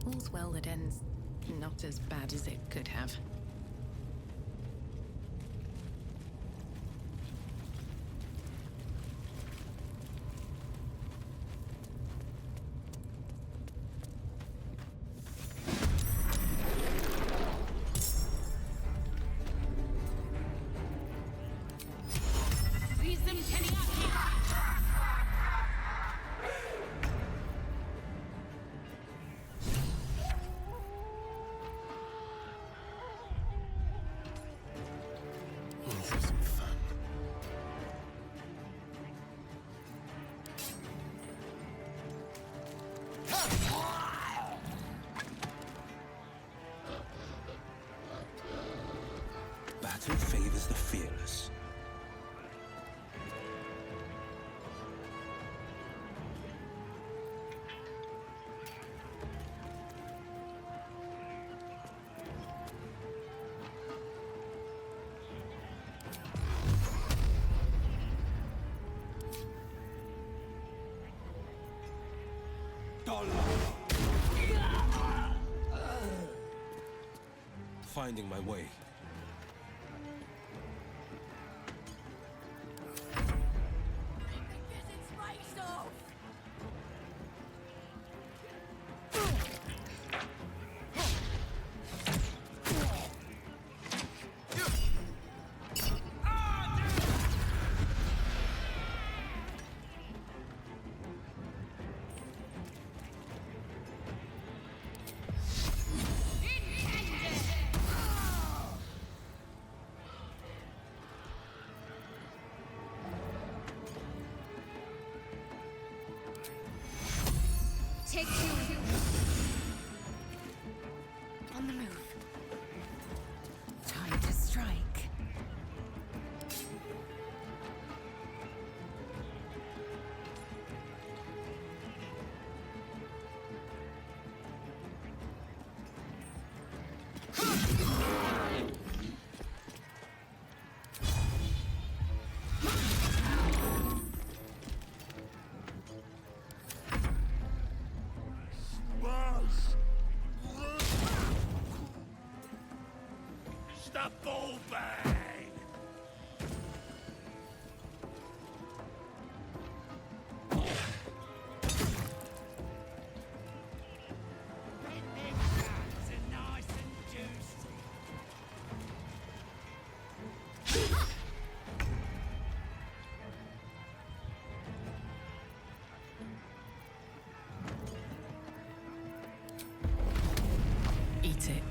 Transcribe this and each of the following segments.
All's well that ends not as bad as it could have. Battle favors the fearless. Finding my way. Take two. On the move. Time to strike. Eat it.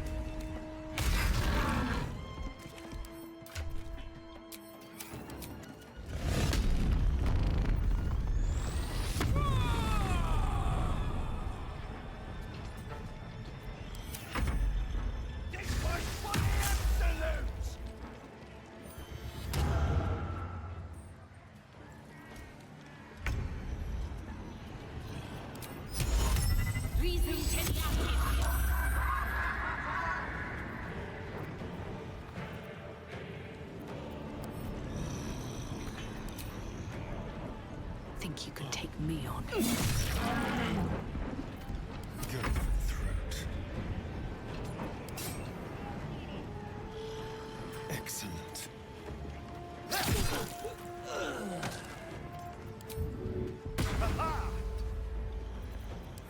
Think you can take me on? Go for the throat. Excellent.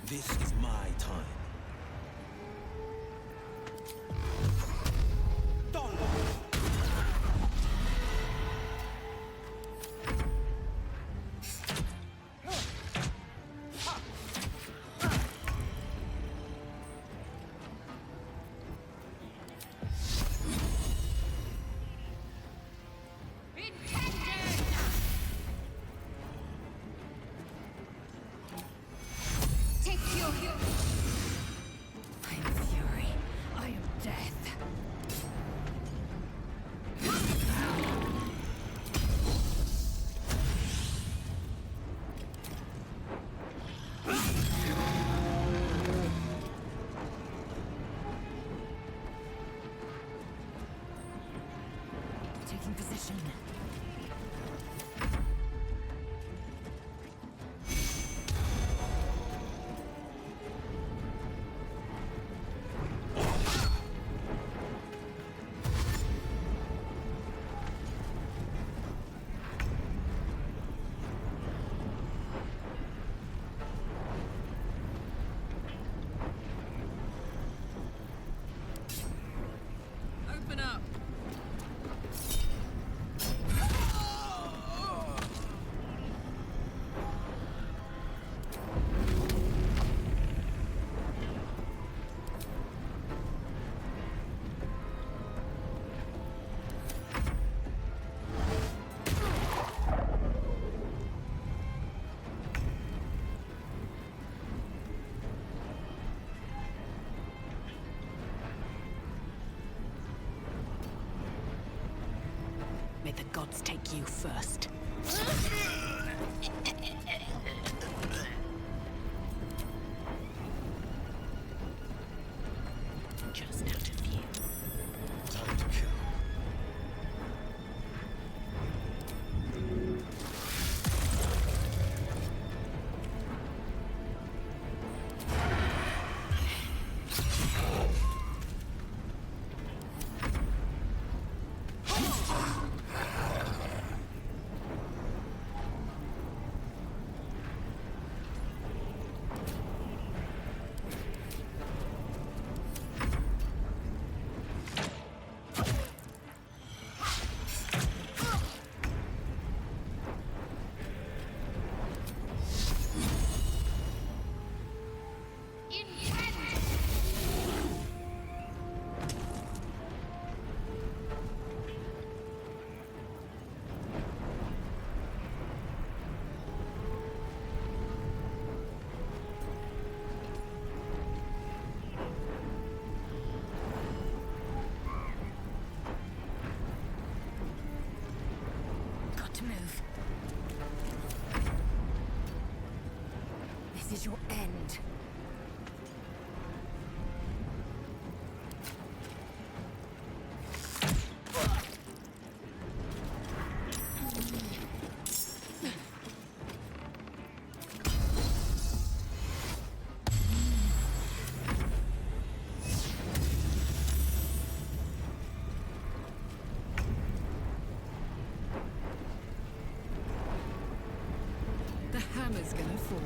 This is my time. Taking position. May the gods take you first. Just out of view. Time to kill. Got to move. This is your end. The hammer's gonna fall.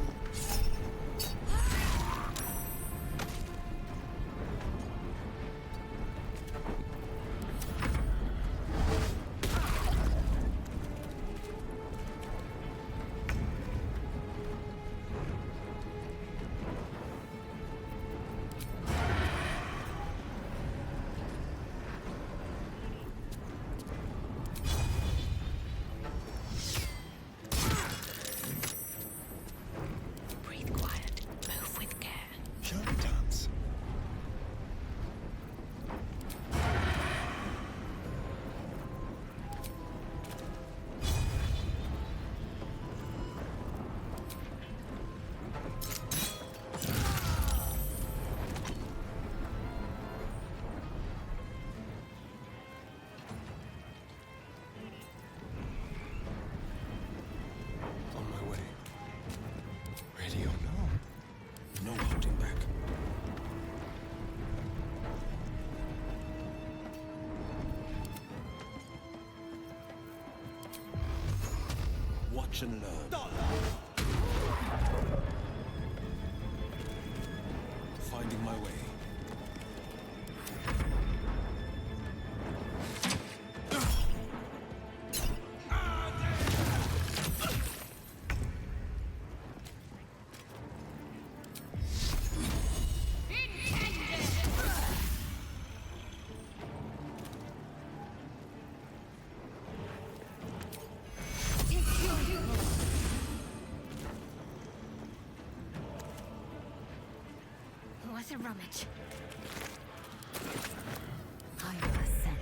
Breathe quiet. Move with care. Show me dance. On my way. Ready or no? No holding back. Watch and learn. Finding my way. What a rummage. I will ascend.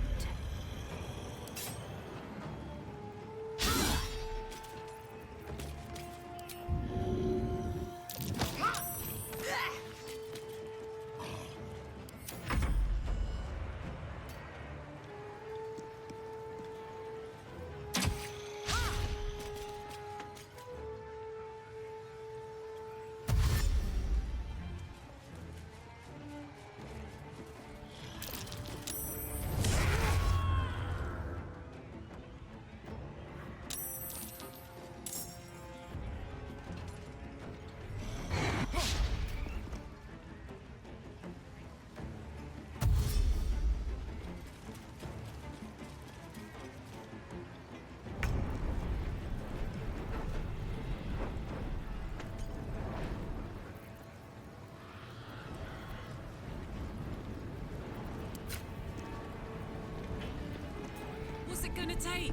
What's it gonna take?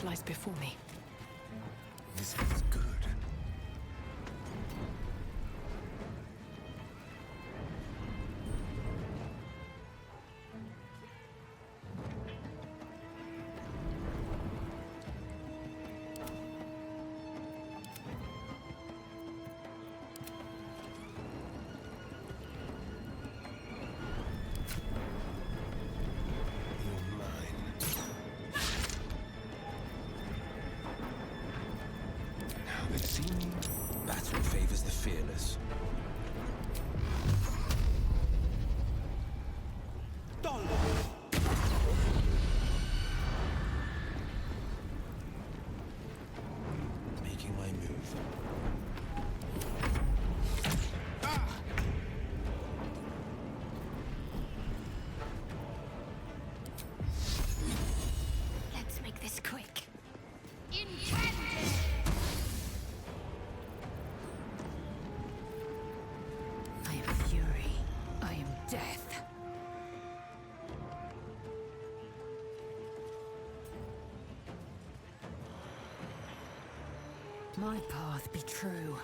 What lies before me? This feels good. Battle favors the fearless. Making my move. Let's make this quick. I am fury. I am death. My path be true.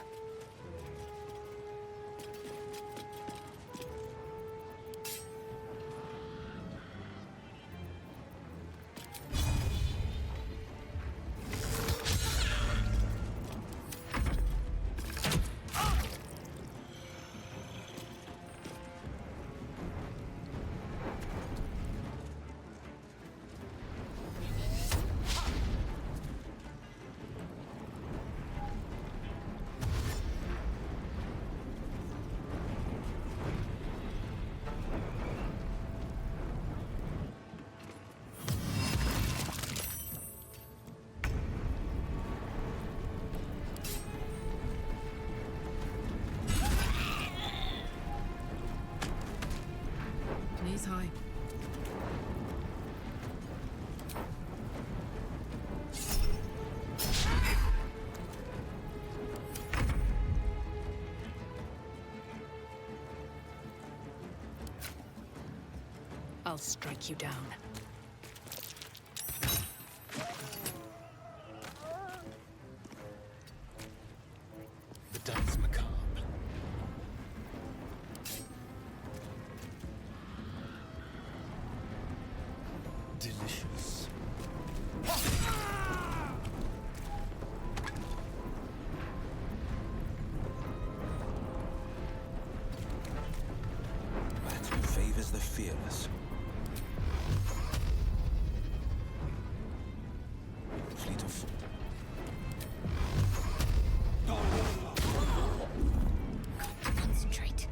Knees high. I'll strike you down. The dance macabre. Delicious. Battle favors the fearless. Fleet of foot. Concentrate.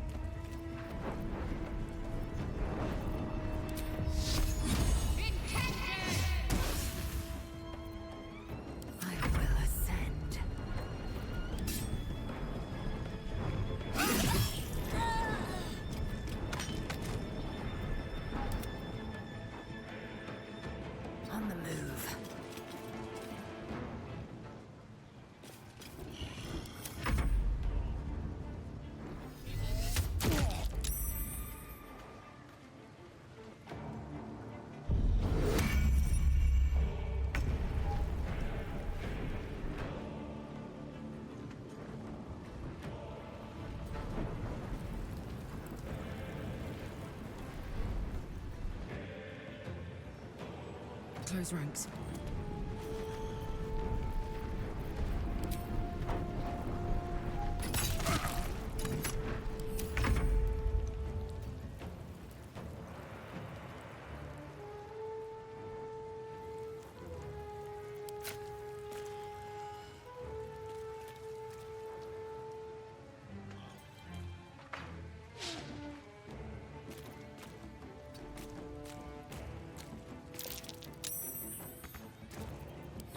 I will ascend. On the move. Close ranks.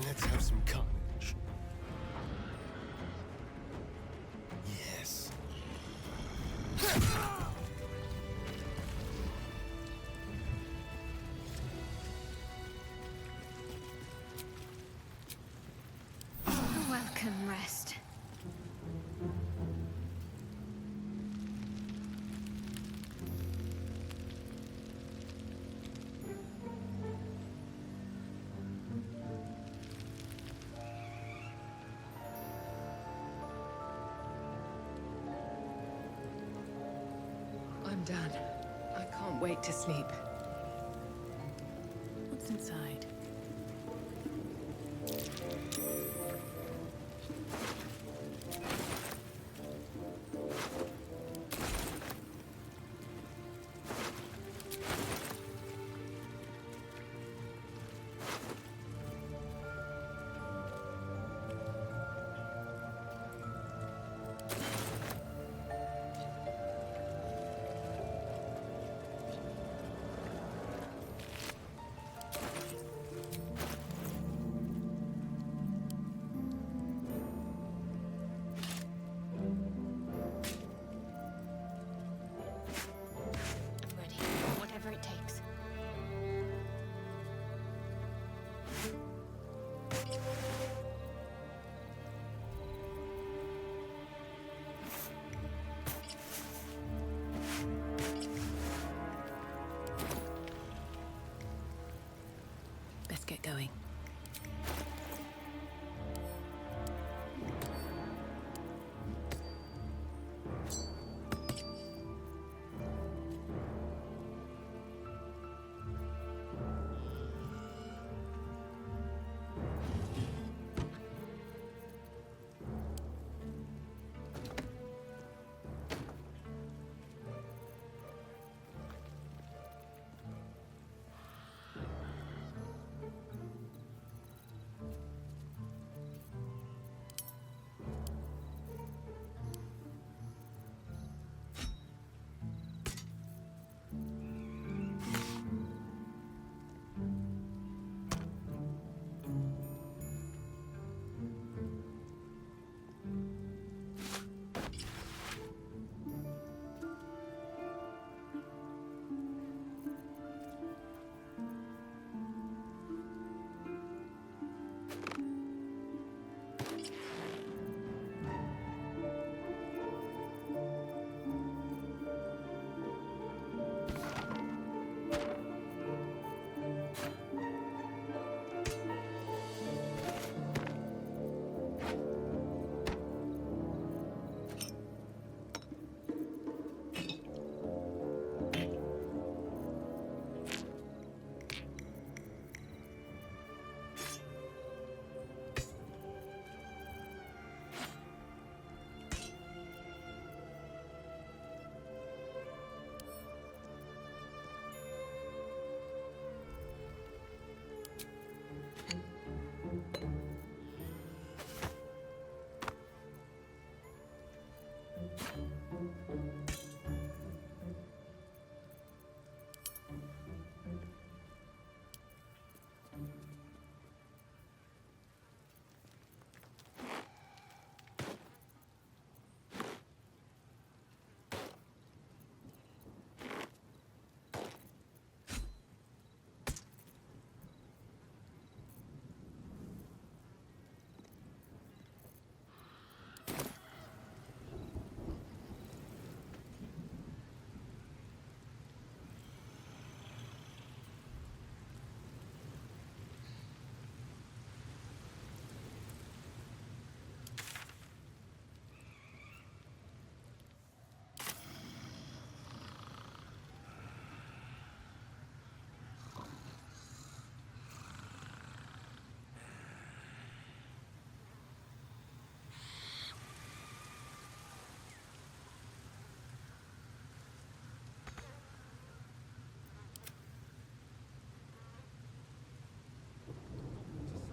Let's have some carnage. Yes. Welcome, rest. I'm done. I can't wait to sleep. What's inside? Ready, whatever it takes. Best get going.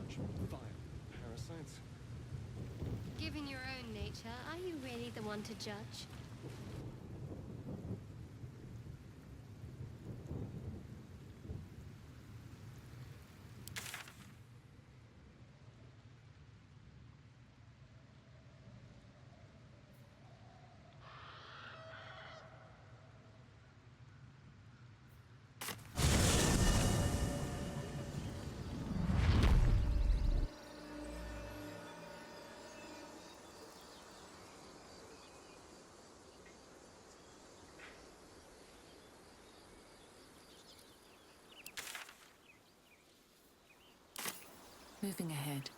Such vile parasites. Given your own nature, are you really the one to judge? Moving ahead.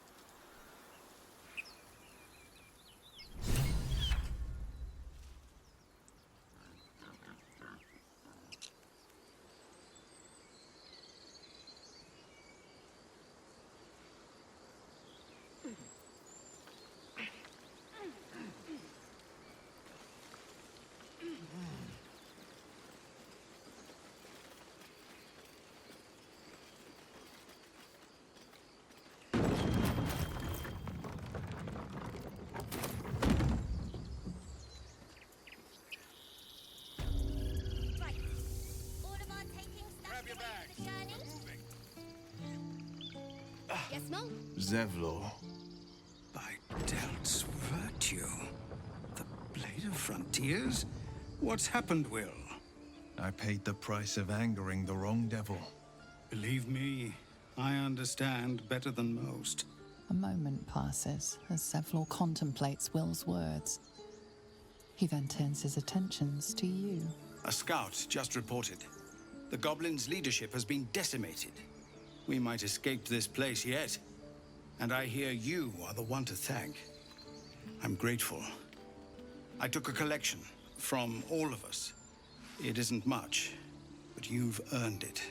smell? Zevlor. By Delt's virtue. The Blade of Frontiers? What's happened, Will? I paid the price of angering the wrong devil. Believe me, I understand better than most. A moment passes as Zevlor contemplates Will's words. He then turns his attentions to you. A scout just reported. The goblins' leadership has been decimated. We might escape this place yet. And I hear you are the one to thank. I'm grateful. I took a collection from all of us. It isn't much, but you've earned it.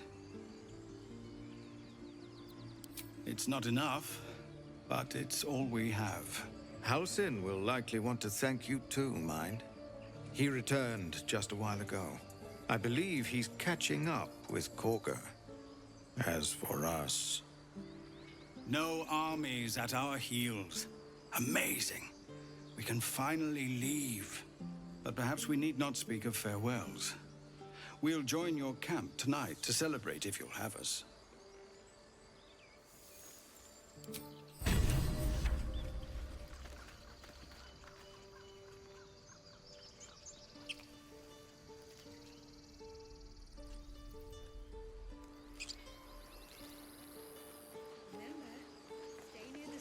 It's not enough, but it's all we have. Halsin will likely want to thank you too, mind. He returned just a while ago. I believe he's catching up with Korga. As for us... No armies at our heels. Amazing. We can finally leave. But perhaps we need not speak of farewells. We'll join your camp tonight to celebrate if you'll have us.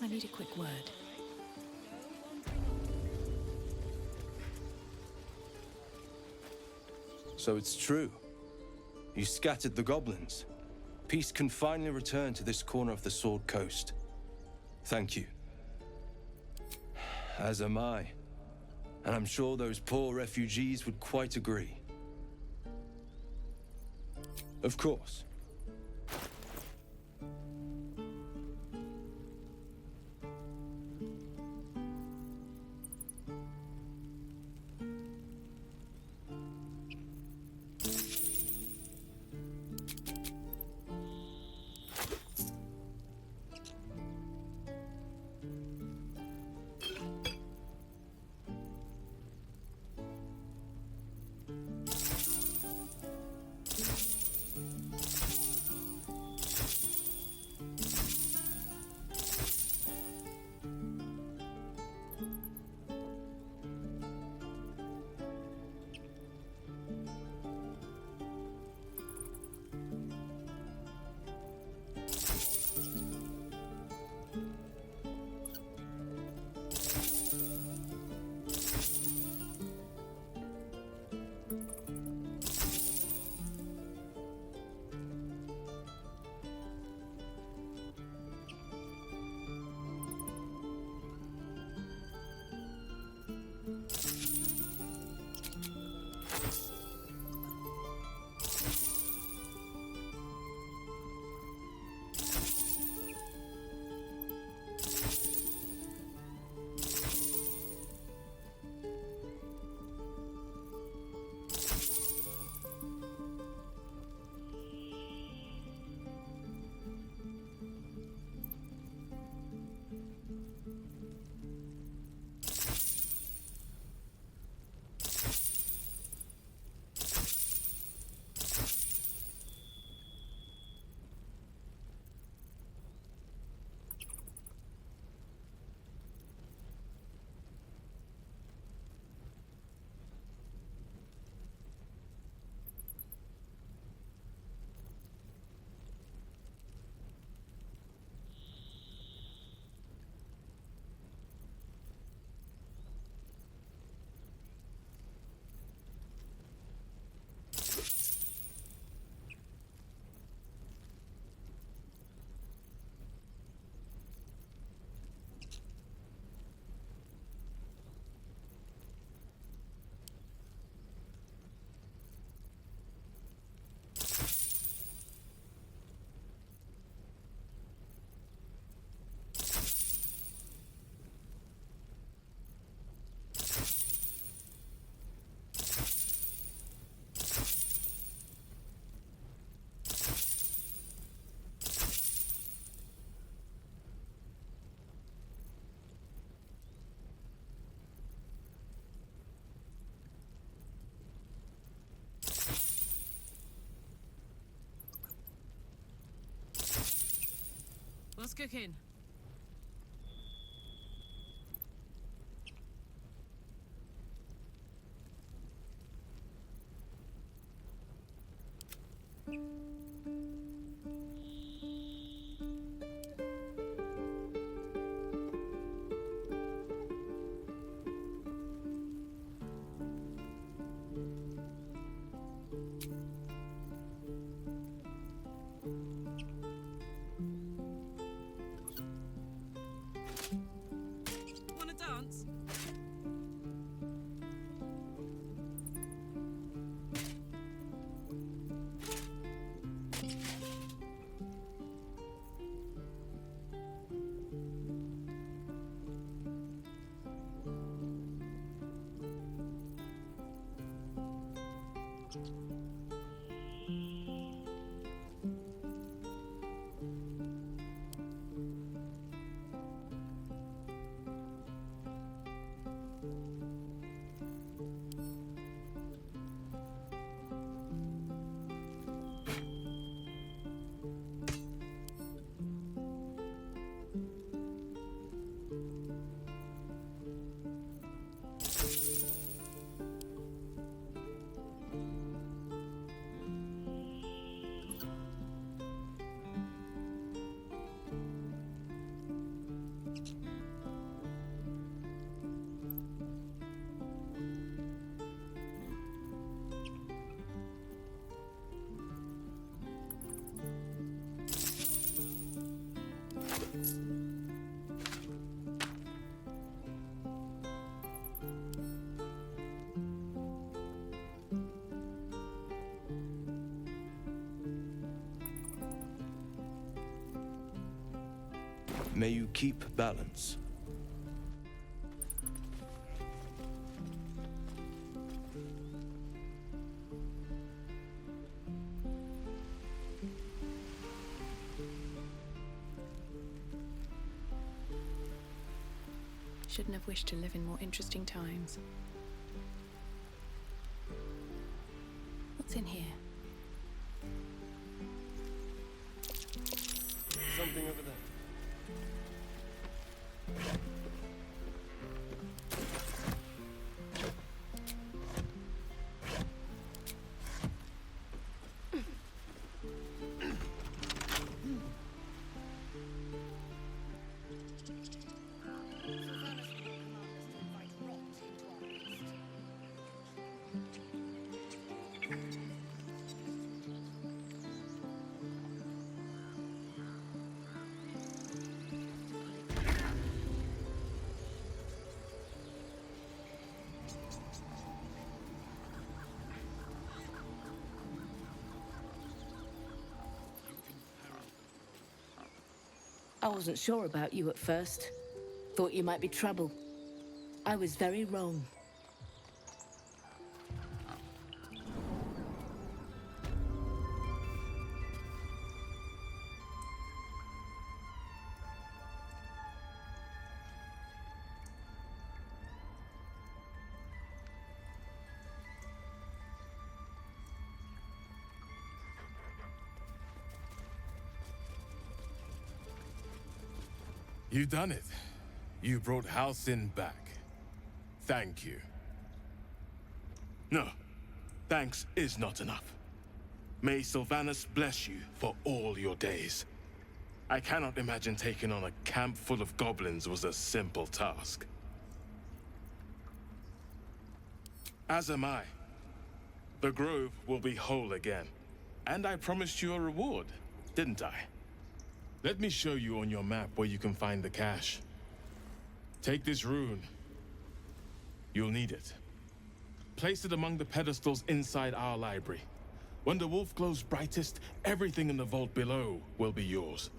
I need a quick word. So it's true. You scattered the goblins. Peace can finally return to this corner of the Sword Coast. Thank you. As am I. And I'm sure those poor refugees would quite agree. Of course. cooking? Wanna dance? May you keep balance. Shouldn't have wished to live in more interesting times. What's in here? Something over there. I wasn't sure about you at first. Thought you might be trouble. I was very wrong. You done it. You brought Halcyon back. Thank you. No, thanks is not enough. May Sylvanus bless you for all your days. I cannot imagine taking on a camp full of goblins was a simple task. As am I. The grove will be whole again. And I promised you a reward, didn't I? Let me show you on your map where you can find the cache. Take this rune. You'll need it. Place it among the pedestals inside our library. When the wolf glows brightest, everything in the vault below will be yours.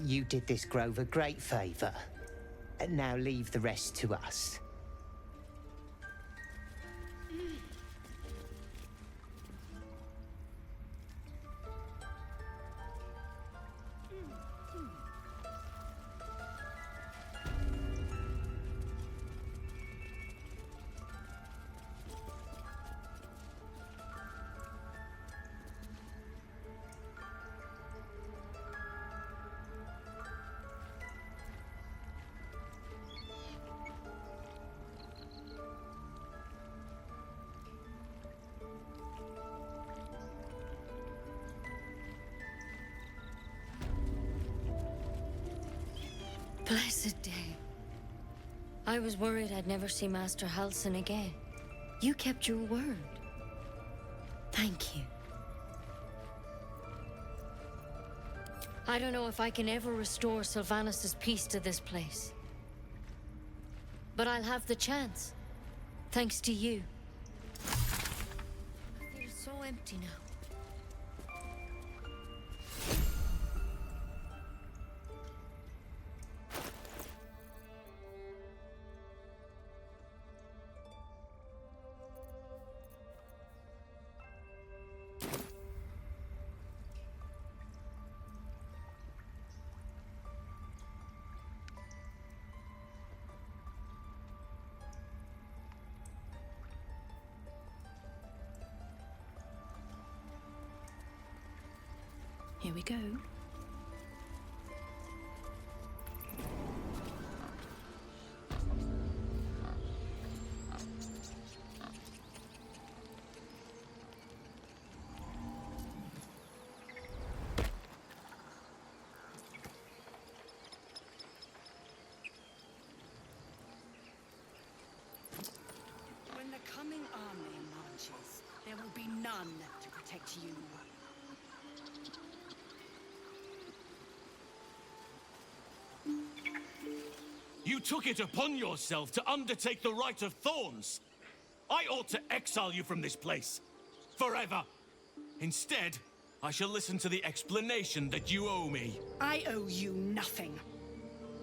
You did this grove a great favor. Now leave the rest to us. Blessed day. I was worried I'd never see Master Halsin again. You kept your word. Thank you. I don't know if I can ever restore Sylvanus' peace to this place. But I'll have the chance. Thanks to you. I feel so empty now. Here we go. When the coming army marches, there will be none to protect you. You took it upon yourself to undertake the Rite of Thorns. I ought to exile you from this place. Forever. Instead, I shall listen to the explanation that you owe me. I owe you nothing.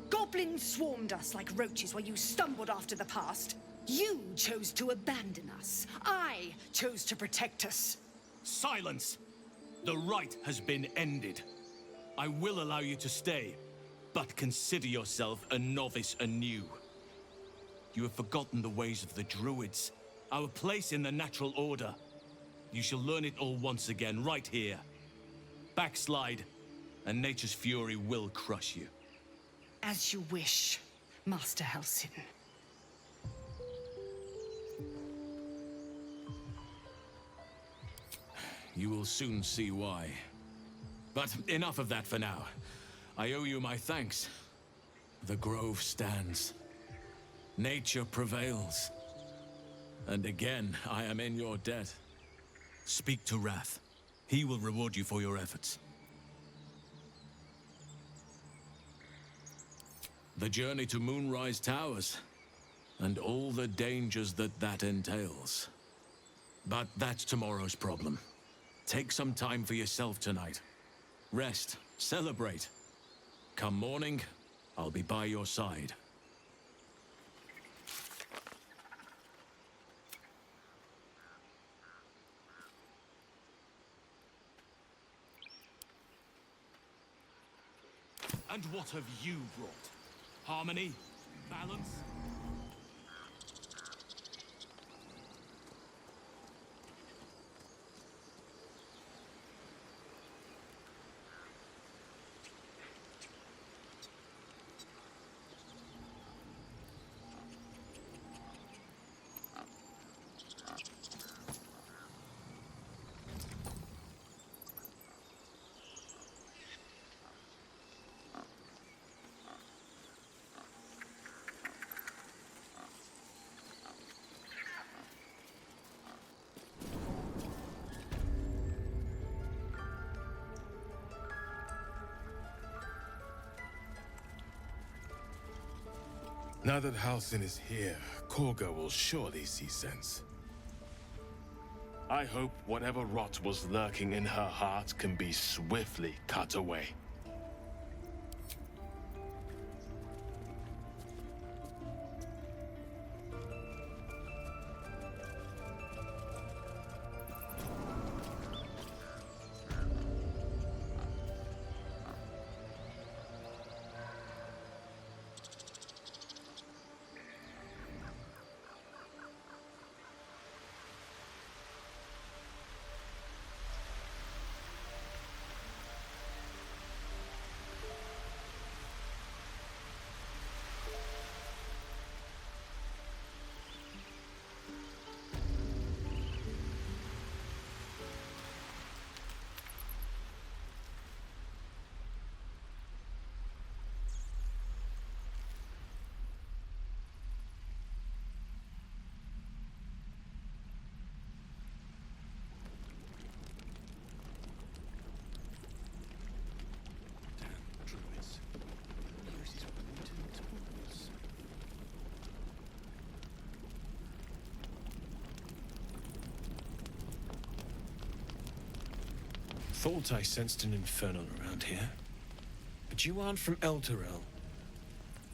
Goblins swarmed us like roaches while you stumbled after the past. You chose to abandon us. I chose to protect us. Silence! The rite has been ended. I will allow you to stay. But consider yourself a novice anew. You have forgotten the ways of the Druids, our place in the natural order. You shall learn it all once again, right here. Backslide, and nature's fury will crush you. As you wish, Master Halsin. You will soon see why. But enough of that for now. I owe you my thanks. The grove stands. Nature prevails. And again, I am in your debt. Speak to Wrath. He will reward you for your efforts. The journey to Moonrise Towers, and all the dangers that entails. But that's tomorrow's problem. Take some time for yourself tonight. Rest, celebrate. Come morning, I'll be by your side. And what have you brought? Harmony? Balance? Now that Halsin is here, Korga will surely see sense. I hope whatever rot was lurking in her heart can be swiftly cut away. thought I sensed an infernal around here. But you aren't from Elturel.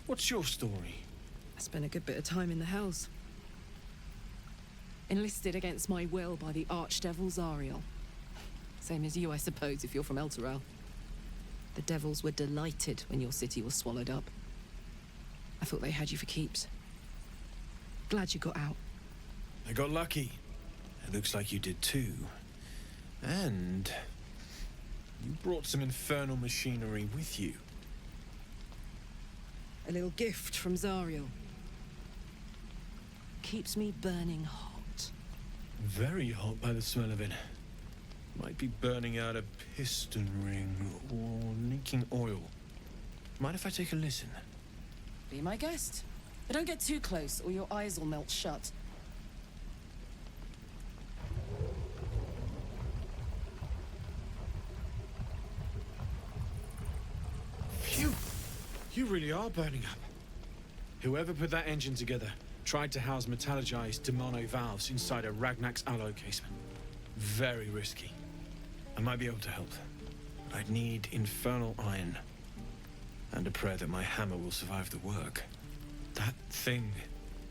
What's your story? I spent a good bit of time in the Hells. Enlisted against my will by the Archdevil Zariel. Same as you, I suppose, if you're from Elturel. The devils were delighted when your city was swallowed up. I thought they had you for keeps. Glad you got out. I got lucky. It looks like you did too. And you brought some infernal machinery with you. A little gift from Zariel. Keeps me burning hot. Very hot by the smell of it. Might be burning out a piston ring or leaking oil. Mind if I take a listen? Be my guest. But don't get too close or your eyes will melt shut. Phew! You really are burning up. Whoever put that engine together tried to house metallurgized demono valves inside a Ragnak's alloy casement. Very risky. I might be able to help. I'd need infernal iron. And a prayer that my hammer will survive the work. That thing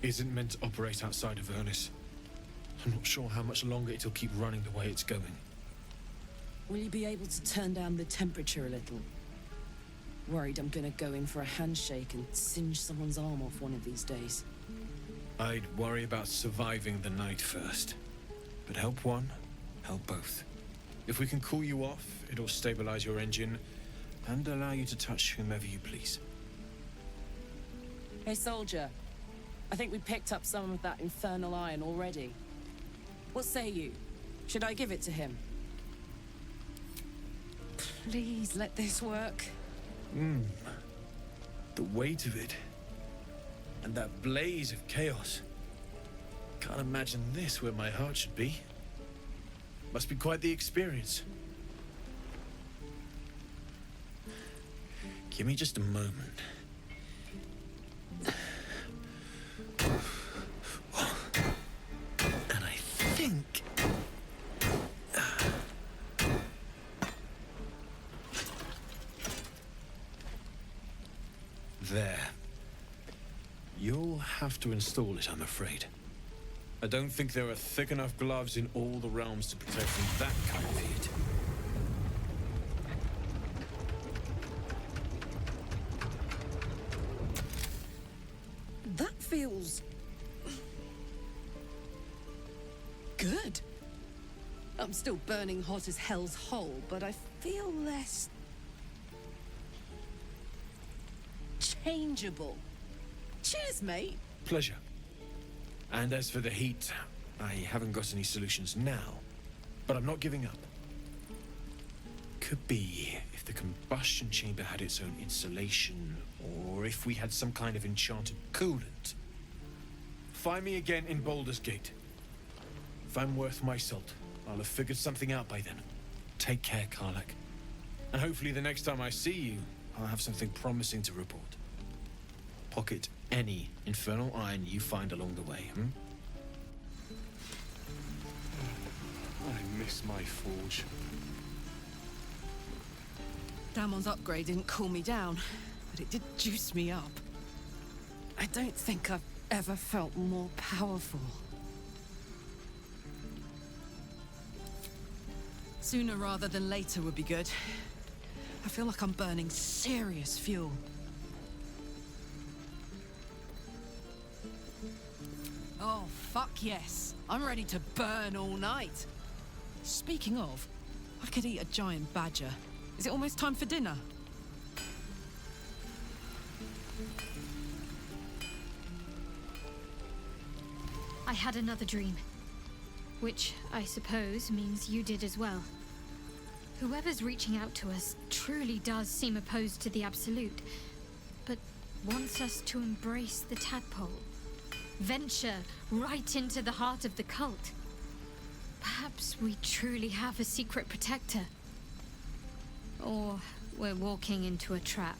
isn't meant to operate outside of Vernus. I'm not sure how much longer it'll keep running the way it's going. Will you be able to turn down the temperature a little? Worried I'm gonna go in for a handshake and singe someone's arm off one of these days. I'd worry about surviving the night first. But help one, help both. If we can cool you off, it'll stabilize your engine and allow you to touch whomever you please. Hey, soldier. I think we picked up some of that infernal iron already. What say you? Should I give it to him? Please let this work. The weight of it. And that blaze of chaos. Can't imagine this where my heart should be. Must be quite the experience. Give me just a moment. And I think... There. You'll have to install it, I'm afraid. I don't think there are thick enough gloves in all the realms to protect from that kind of heat. That feels... good. I'm still burning hot as hell's hole, but I feel less... changeable. Cheers, mate. Pleasure. And as for the heat, I haven't got any solutions now, but I'm not giving up. Could be if the combustion chamber had its own insulation, or if we had some kind of enchanted coolant. Find me again in Baldur's Gate. If I'm worth my salt, I'll have figured something out by then. Take care, Karlak. And hopefully the next time I see you, I'll have something promising to report. Pocket any infernal iron you find along the way, I miss my forge. Damon's upgrade didn't cool me down, but it did juice me up. I don't think I've ever felt more powerful. Sooner rather than later would be good. I feel like I'm burning serious fuel. Oh, fuck yes. I'm ready to burn all night. Speaking of, I could eat a giant badger. Is it almost time for dinner? I had another dream. Which, I suppose, means you did as well. Whoever's reaching out to us truly does seem opposed to the Absolute, but wants us to embrace the tadpole. Venture right into the heart of the cult. Perhaps we truly have a secret protector. Or we're walking into a trap.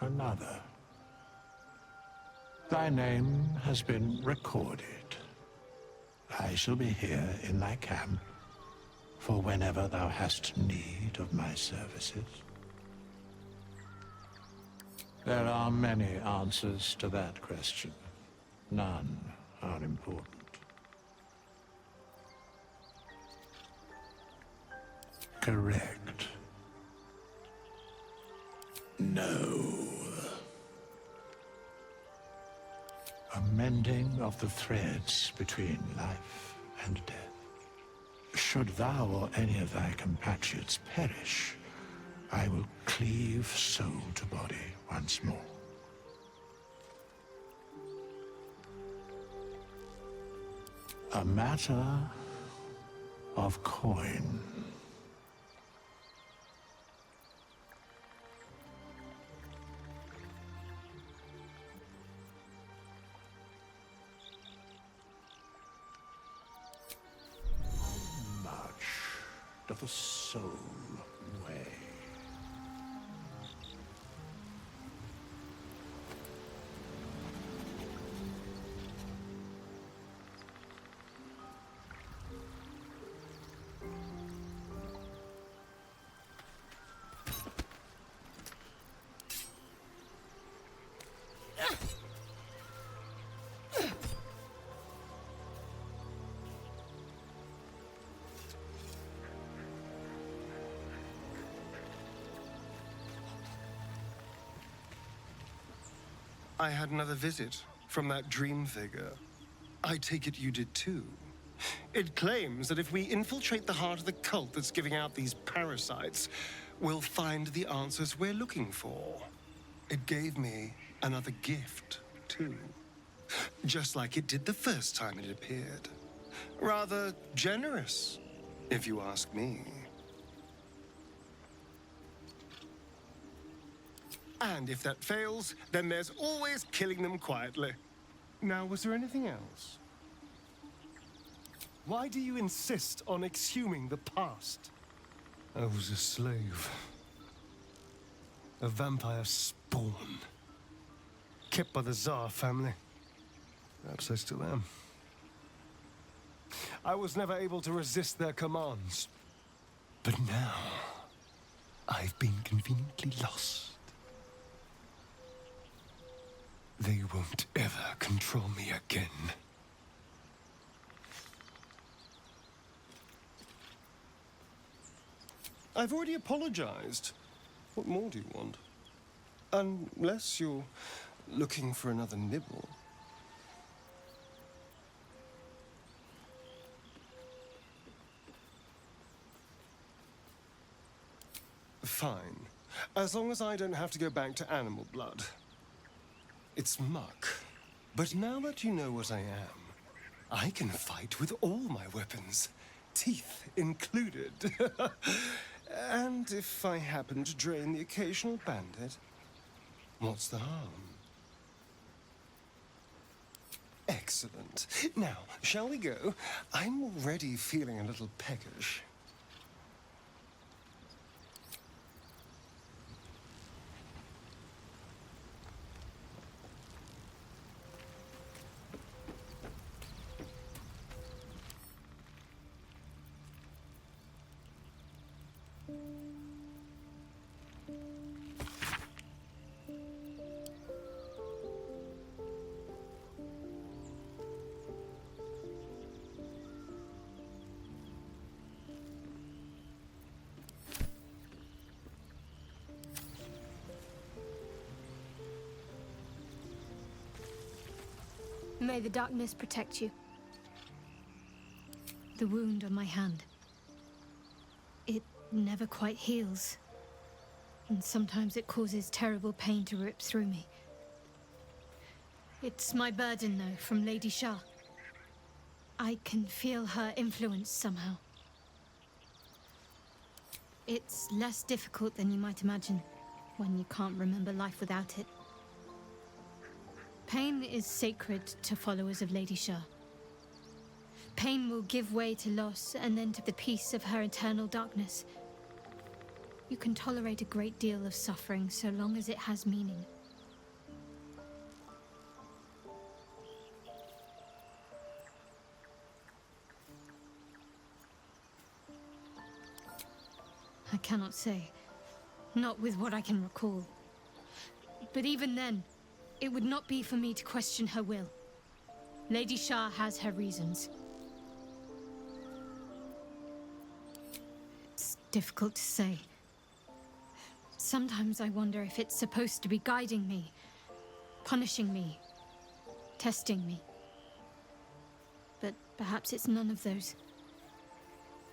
another. Thy name has been recorded. I shall be here in thy camp for whenever thou hast need of my services. There are many answers to that question. None are important. Correct. No. A mending of the threads between life and death. Should thou or any of thy compatriots perish, I will cleave soul to body once more. A matter of coin. Of the soul way. I had another visit from that dream figure. I take it you did too. It claims that if we infiltrate the heart of the cult that's giving out these parasites, we'll find the answers we're looking for. It gave me another gift, too. Just like it did the first time it appeared. Rather generous, if you ask me. And if that fails, then there's always killing them quietly. Now, was there anything else? Why do you insist on exhuming the past? I was a slave. A vampire spawn. Kept by the Tsar family. Perhaps I still am. I was never able to resist their commands. But now, I've been conveniently lost. They won't ever control me again. I've already apologized. What more do you want? Unless you're looking for another nibble. Fine. As long as I don't have to go back to animal blood. It's muck. But now that you know what I am, I can fight with all my weapons, teeth included. And if I happen to drain the occasional bandit, what's the harm? Excellent. Now, shall we go? I'm already feeling a little peckish. May the darkness protect you. The wound on my hand. It never quite heals. And sometimes it causes terrible pain to rip through me. It's my burden, though, from Lady Shah. I can feel her influence somehow. It's less difficult than you might imagine when you can't remember life without it. Pain is sacred to followers of Lady Shah. Pain will give way to loss and then to the peace of her eternal darkness. You can tolerate a great deal of suffering so long as it has meaning. I cannot say. Not with what I can recall. But even then, it would not be for me to question her will. Lady Shah has her reasons. It's difficult to say. Sometimes I wonder if it's supposed to be guiding me, punishing me, testing me. But perhaps it's none of those.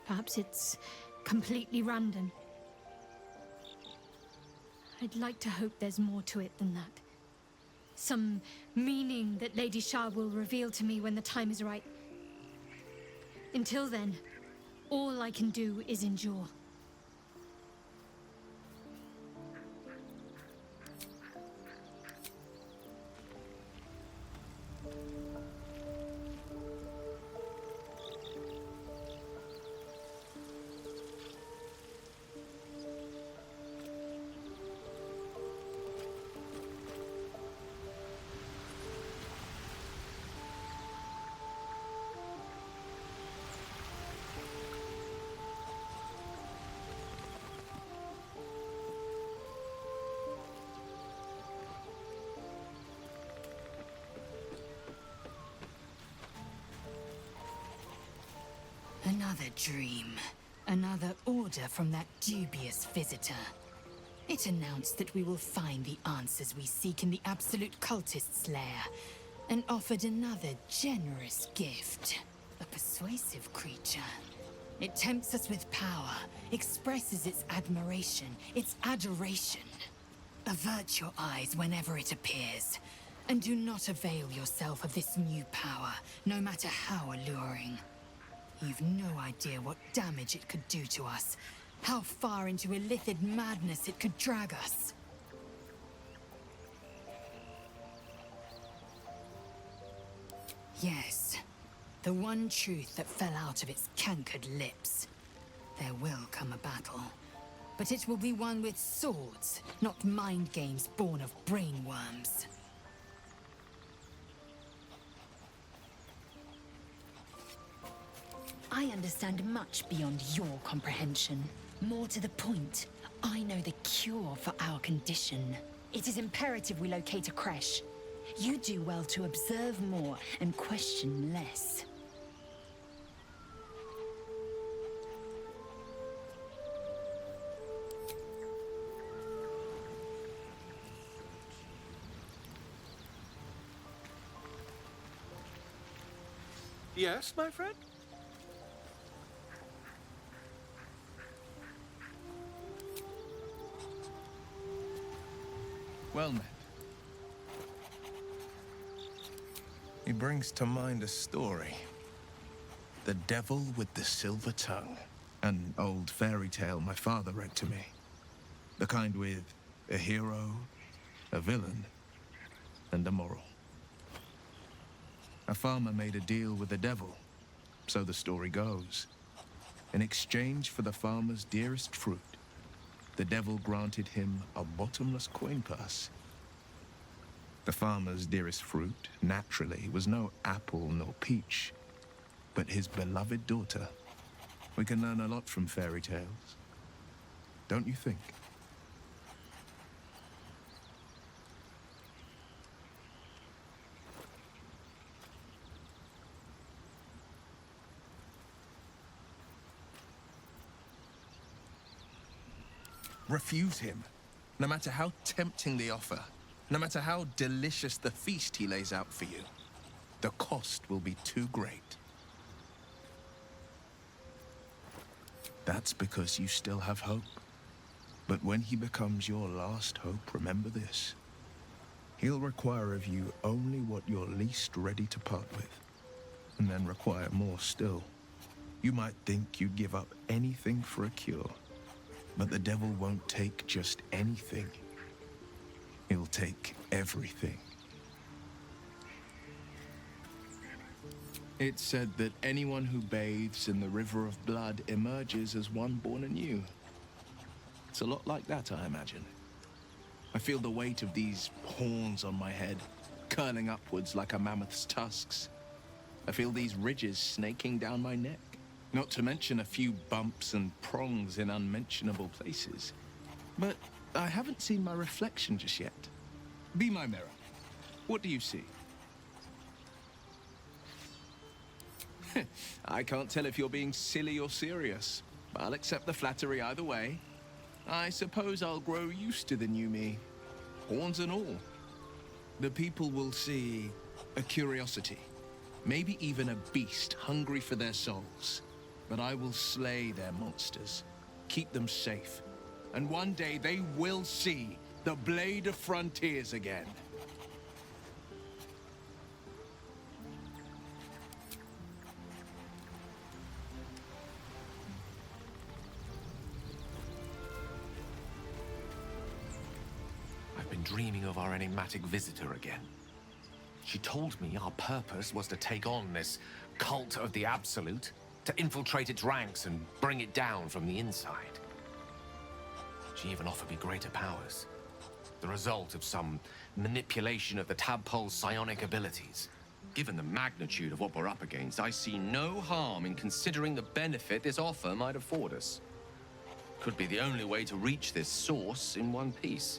Perhaps it's completely random. I'd like to hope there's more to it than that. Some meaning that Lady Shah will reveal to me when the time is right. Until then, all I can do is endure. Another dream. Another order from that dubious visitor. It announced that we will find the answers we seek in the Absolute Cultist's lair, and offered another generous gift. A persuasive creature. It tempts us with power, expresses its admiration, its adoration. Avert your eyes whenever it appears, and do not avail yourself of this new power, no matter how alluring. You've no idea what damage it could do to us, how far into illithid madness it could drag us. Yes, the one truth that fell out of its cankered lips. There will come a battle, but it will be one with swords, not mind games born of brainworms. I understand much beyond your comprehension. More to the point, I know the cure for our condition. It is imperative we locate a creche. You do well to observe more and question less. Yes, my friend? Well met. He brings to mind a story. The Devil with the Silver Tongue. An old fairy tale my father read to me. The kind with a hero, a villain, and a moral. A farmer made a deal with the devil, so the story goes. In exchange for the farmer's dearest fruit, the devil granted him a bottomless coin purse. The farmer's dearest fruit, naturally, was no apple nor peach, but his beloved daughter. We can learn a lot from fairy tales, don't you think? Refuse him, no matter how tempting the offer, no matter how delicious the feast he lays out for you. The cost will be too great. That's because you still have hope. But when he becomes your last hope, remember this. He'll require of you only what you're least ready to part with, and then require more still. You might think you'd give up anything for a cure, but the devil won't take just anything. He'll take everything. It's said that anyone who bathes in the river of blood emerges as one born anew. It's a lot like that, I imagine. I feel the weight of these horns on my head, curling upwards like a mammoth's tusks. I feel these ridges snaking down my neck. Not to mention a few bumps and prongs in unmentionable places. But I haven't seen my reflection just yet. Be my mirror. What do you see? I can't tell if you're being silly or serious. I'll accept the flattery either way. I suppose I'll grow used to the new me. Horns and all. The people will see a curiosity. Maybe even a beast hungry for their souls. But I will slay their monsters. Keep them safe. And one day they will see the Blade of Frontiers again. I've been dreaming of our enigmatic visitor again. She told me our purpose was to take on this cult of the Absolute, to infiltrate its ranks and bring it down from the inside. She even offered me greater powers, the result of some manipulation of the tadpole's psionic abilities. Given the magnitude of what we're up against, I see no harm in considering the benefit this offer might afford us. Could be the only way to reach this source in one piece.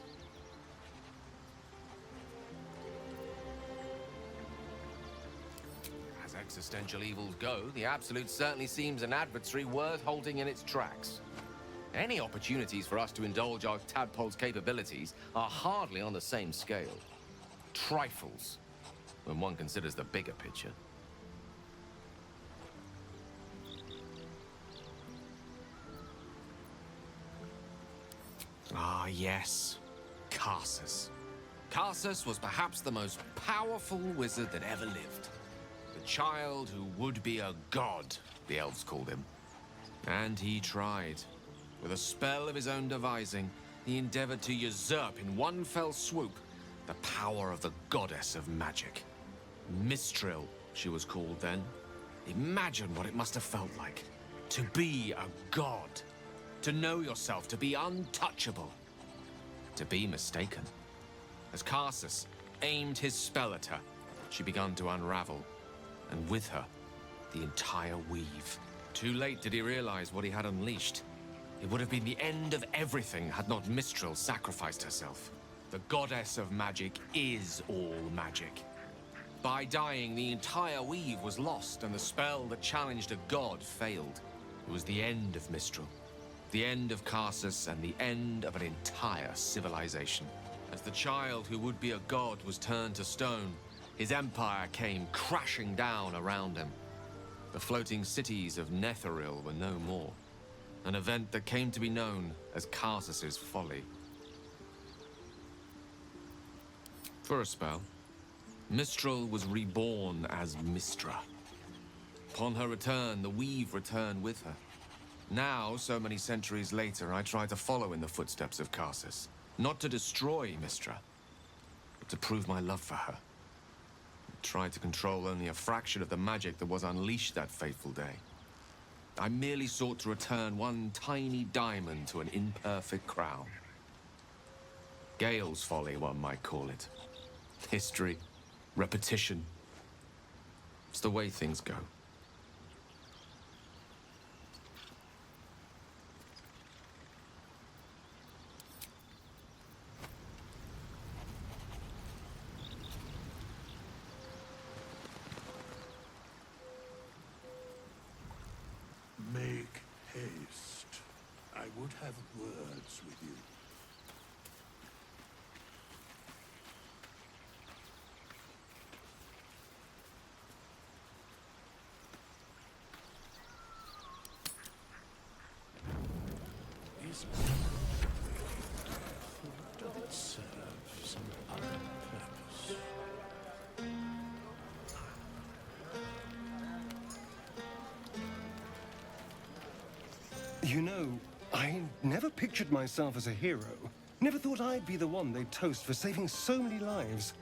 As existential evils go, the Absolute certainly seems an adversary worth halting in its tracks. Any opportunities for us to indulge our tadpole's capabilities are hardly on the same scale. Trifles, when one considers the bigger picture. Ah, yes. Karsus. Karsus was perhaps the most powerful wizard that ever lived. The child who would be a god, the elves called him. And he tried. With a spell of his own devising, he endeavored to usurp in one fell swoop the power of the goddess of magic. Mistral, she was called then. Imagine what it must have felt like. To be a god. To know yourself, to be untouchable. To be mistaken. As Karsus aimed his spell at her, she began to unravel. And with her, the entire weave. Too late did he realize what he had unleashed. It would have been the end of everything had not Mistral sacrificed herself. The goddess of magic is all magic. By dying, the entire weave was lost, and the spell that challenged a god failed. It was the end of Mistral, the end of Karsus, and the end of an entire civilization. As the child who would be a god was turned to stone, his empire came crashing down around him. The floating cities of Netheril were no more. An event that came to be known as Karsus's folly. For a spell, Mistral was reborn as Mistra. Upon her return, the weave returned with her. Now, so many centuries later, I try to follow in the footsteps of Karsus. Not to destroy Mistra, but to prove my love for her. I tried to control only a fraction of the magic that was unleashed that fateful day. I merely sought to return one tiny diamond to an imperfect crown. Gale's folly, one might call it. History, repetition. It's the way things go. Make haste. I would have words with you. Is or does it serve some other purpose? You know, I never pictured myself as a hero. Never thought I'd be the one they'd toast for saving so many lives.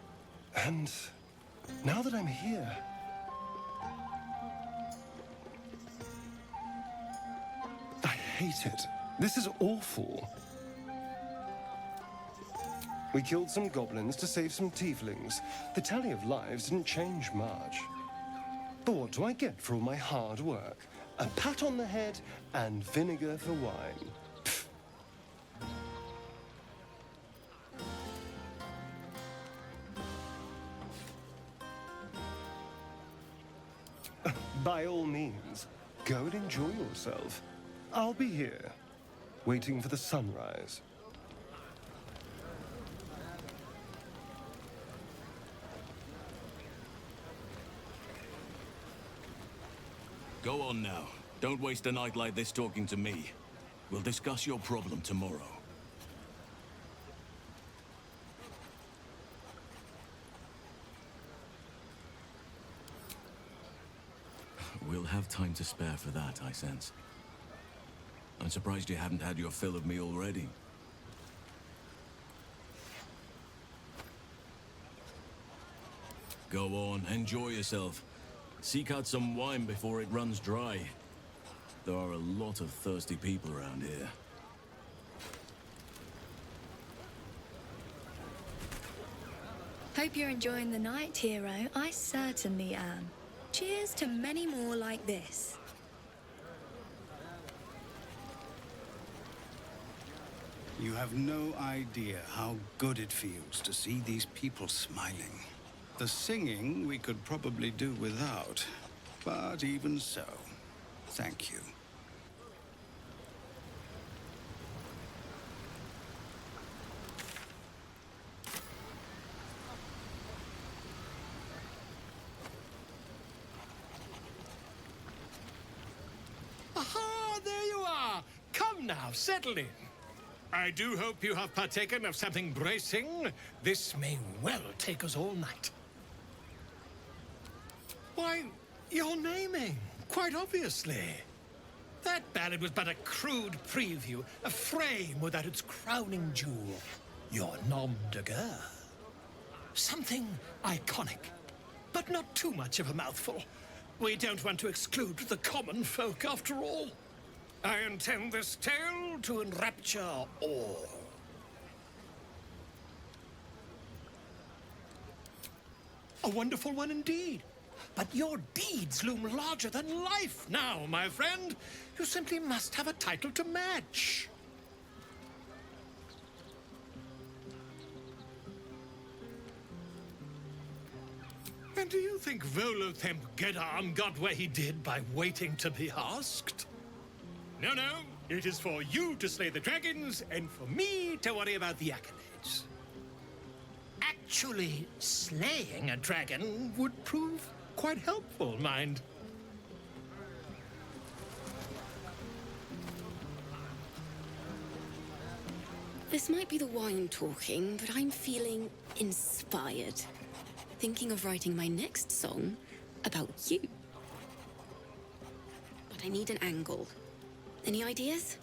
And now that I'm here... I hate it. This is awful. We killed some goblins to save some tieflings. The tally of lives didn't change much. But what do I get for all my hard work? a pat on the head, and vinegar for wine. By all means, go and enjoy yourself. I'll be here, waiting for the sunrise. Go on now. Don't waste a night like this talking to me. We'll discuss your problem tomorrow. We'll have time to spare for that, I sense. I'm surprised you haven't had your fill of me already. Go on, enjoy yourself. Seek out some wine before it runs dry. There are a lot of thirsty people around here. Hope you're enjoying the night, hero. I certainly am. Cheers to many more like this. You have no idea how good it feels to see these people smiling. The singing we could probably do without, but even so, thank you. Aha, there you are. Come now, settle in. I do hope you have partaken of something bracing. This may well take us all night. Why, you're naming, quite obviously. That ballad was but a crude preview, a frame without its crowning jewel. Your nom de guerre. Something iconic, but not too much of a mouthful. We don't want to exclude the common folk, after all. I intend this tale to enrapture all. A wonderful one indeed. But your deeds loom larger than life now, my friend. You simply must have a title to match. And do you think Volothamp Geddarm got where he did by waiting to be asked? No, no. It is for you to slay the dragons, and for me to worry about the accolades. Actually, slaying a dragon would prove quite helpful, mind. This might be the wine talking, but I'm feeling inspired. Thinking of writing my next song about you. But I need an angle. Any ideas?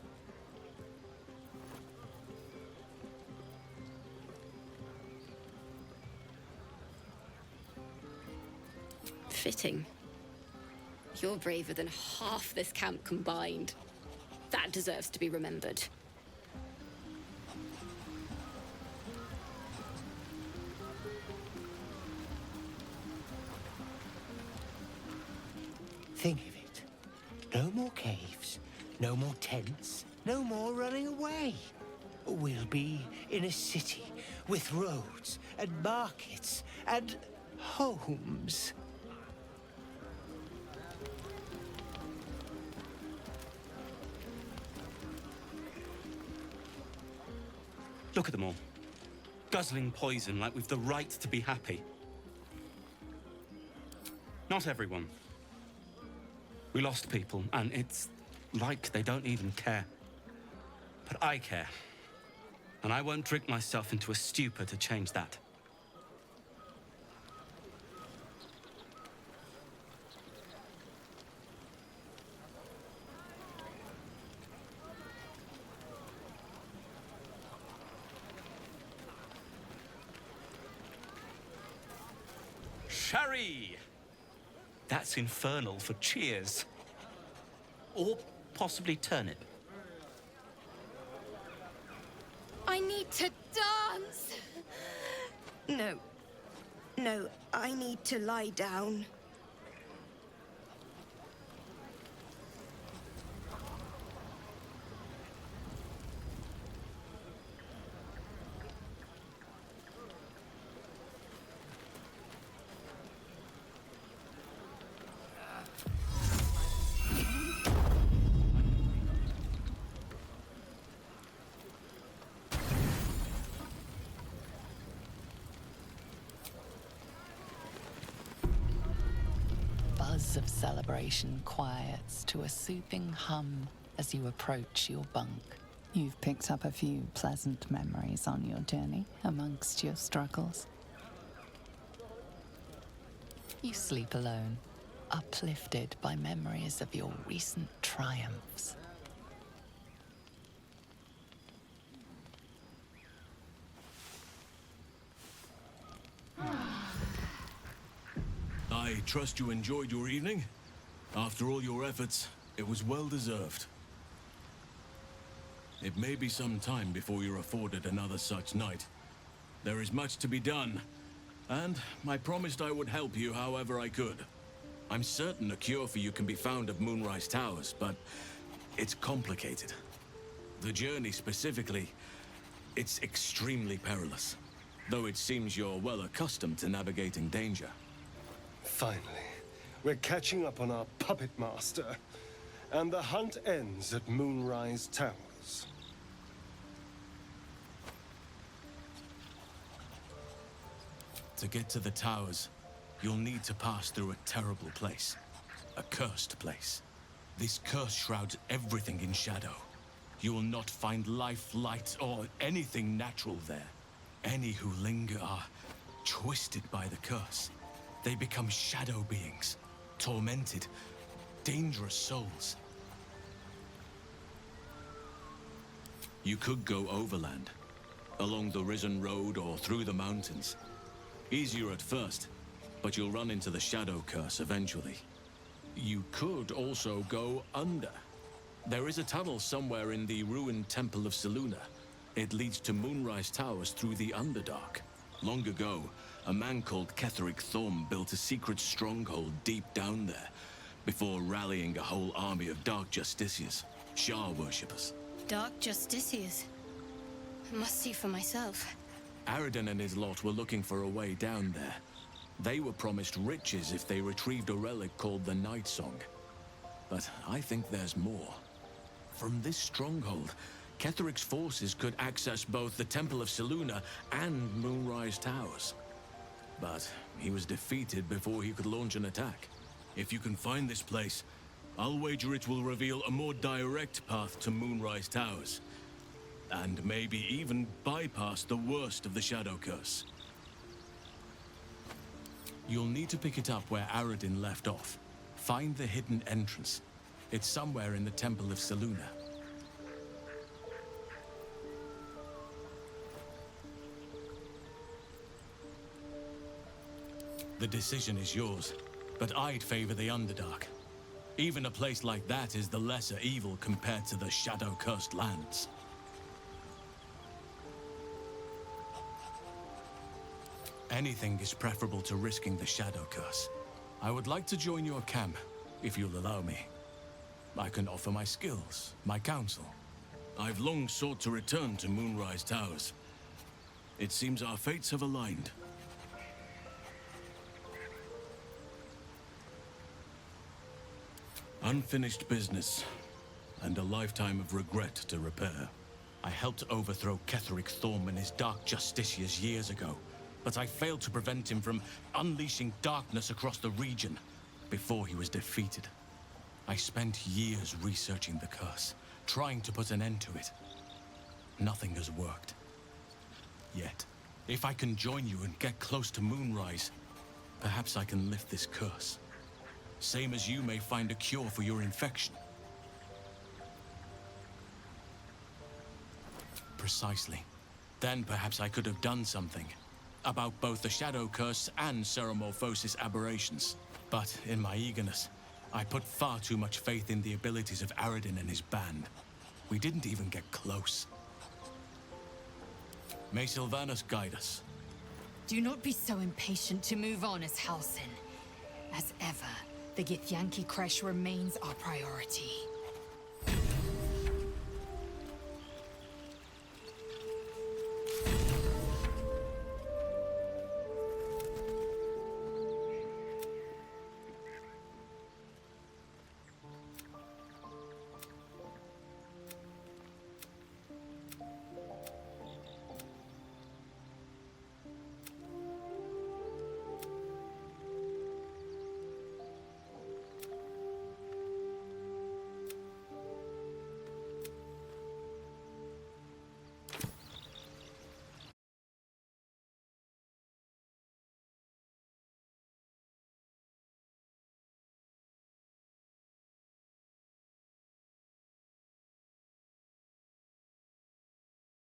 Fitting. You're braver than half this camp combined. That deserves to be remembered. Think of it. No more caves, no more tents, no more running away. We'll be in a city with roads and markets and homes. Look at them all. Guzzling poison like we've the right to be happy. Not everyone. We lost people, and it's like they don't even care. But I care. And I won't drink myself into a stupor to change that. Sherry! That's infernal for cheers. Or possibly turnip. I need to dance! No. No, I need to lie down. buzz of celebration quiets to a soothing hum as you approach your bunk. You've picked up a few pleasant memories on your journey amongst your struggles. You sleep alone, uplifted by memories of your recent triumphs. I trust you enjoyed your evening. After all your efforts, it was well deserved. It may be some time before you're afforded another such night. There is much to be done, and I promised I would help you however I could. I'm certain a cure for you can be found at Moonrise Towers, but it's complicated. The journey specifically, it's extremely perilous, though it seems you're well accustomed to navigating danger. Finally, we're catching up on our puppet master, and the hunt ends at Moonrise Towers. To get to the towers, you'll need to pass through a terrible place. A cursed place. This curse shrouds everything in shadow. You will not find life, light, or anything natural there. Any who linger are twisted by the curse. They become shadow beings, tormented, dangerous souls. You could go overland, along the Risen Road or through the mountains. Easier at first, but you'll run into the shadow curse eventually. You could also go under. There is a tunnel somewhere in the ruined Temple of Selûne. It leads to Moonrise Towers through the Underdark. Long ago, a man called Ketheric Thorm built a secret stronghold deep down there, before rallying a whole army of Dark Justiciars, Shah worshippers. Dark Justiciars. I must see for myself. Aradin and his lot were looking for a way down there. They were promised riches if they retrieved a relic called the Night Song. But I think there's more. From this stronghold, Ketheric's forces could access both the Temple of Selûne and Moonrise Towers. But he was defeated before he could launch an attack. If you can find this place, I'll wager it will reveal a more direct path to Moonrise Towers. And maybe even bypass the worst of the Shadow Curse. You'll need to pick it up where Aradin left off. Find the hidden entrance. It's somewhere in the Temple of Selûne. The decision is yours, but I'd favor the Underdark. Even a place like that is the lesser evil compared to the shadow-cursed lands. Anything is preferable to risking the Shadow Curse. I would like to join your camp, if you'll allow me. I can offer my skills, my counsel. I've long sought to return to Moonrise Towers. It seems our fates have aligned. Unfinished business, and a lifetime of regret to repair. I helped overthrow Ketheric Thorm and his Dark Justiciars years ago, but I failed to prevent him from unleashing darkness across the region before he was defeated. I spent years researching the curse, trying to put an end to it. Nothing has worked. Yet, if I can join you and get close to Moonrise, perhaps I can lift this curse. Same as you may find a cure for your infection. Precisely. Then perhaps I could have done something about both the Shadow Curse and Ceremorphosis aberrations. But in my eagerness, I put far too much faith in the abilities of Aradin and his band. We didn't even get close. May Sylvanas guide us. Do not be so impatient to move on as Halsin. As ever, the Githyanki Kresh remains our priority.